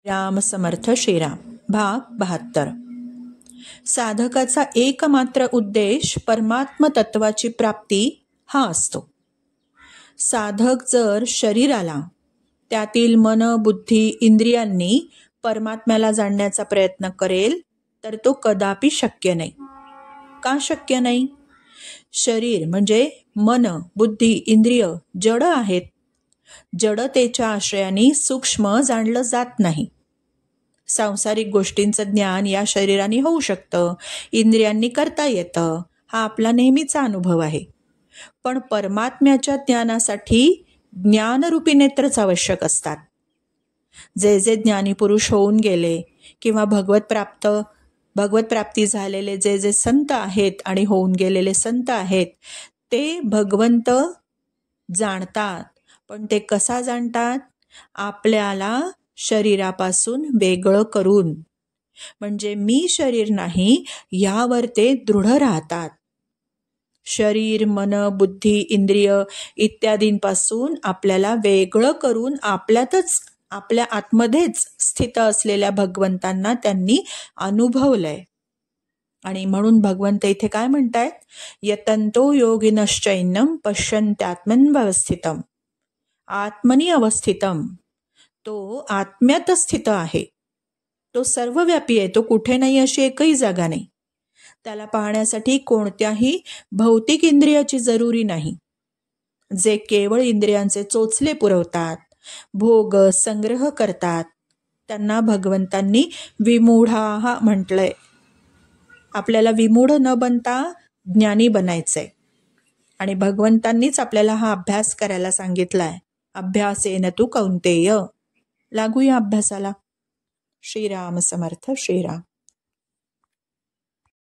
राम समर्थ श्रीराम. भाग 72. साधकाचा एकमात्र उद्देश परमात्म तत्वाची प्राप्ती हा असतो. साधक जर शरीराला, त्यातील मन, बुद्धी, इंद्रियांनी परमात्म्याला जाणण्याचा प्रयत्न करेल तर तो कदापि शक्य नाही. का शक्य नाही? शरीर म्हणजे मन, बुद्धी, इंद्रिय जड आहेत. जडतेच्या आश्रयाने सूक्ष्म जाणलं जात नाही. सांसारिक गोष्टींचं ज्ञान या शरीराने होऊ शकतं, इंद्रियांनी करता येतं, हा आपला नेहमीचा अनुभव आहे. पण परमात्म्याच्या ज्ञानासाठी ज्ञानरूपी नेत्रच आवश्यक असतात. जे जे ज्ञानी पुरुष होऊन गेले किंवा भगवत प्राप्ती झालेले जे जे संत आहेत आणि होऊन गेलेले संत आहेत, ते भगवंत जाणतात. पण ते कसा जाणतात? आपल्याला शरीरापासून वेगळं करून. म्हणजे मी शरीर नाही यावर ते दृढ राहतात. शरीर, मन, बुद्धी, इंद्रिय इत्यादींपासून आपल्याला वेगळं करून आपल्या आतमध्येच स्थित असलेल्या भगवंतांना त्यांनी अनुभवलंय. आणि म्हणून भगवंत इथे काय म्हणतायत? यतंतो योगिनश्चैनम पश्यन्त्यात्मन्वस्थितम. आत्मनी अवस्थितम. तो आत्म्यात स्थित आहे. तो सर्वव्यापी आहे. तो कुठे नाही अशी एकही जागा नाही. त्याला पाहण्यासाठी कोणत्याही भौतिक इंद्रियाची जरुरी नाही. जे केवळ इंद्रियांचे चोचले पुरवतात, भोग संग्रह करतात, त्यांना भगवंतांनी विमूढाः म्हटलंय. आपल्याला विमूढ न बनता ज्ञानी बनायचंय. आणि भगवंतांनीच आपल्याला हा अभ्यास करायला सांगितलाय. अभ्यासेन तु कौंतेय. लागूया अभ्यासाला. श्रीराम समर्थ श्रीराम.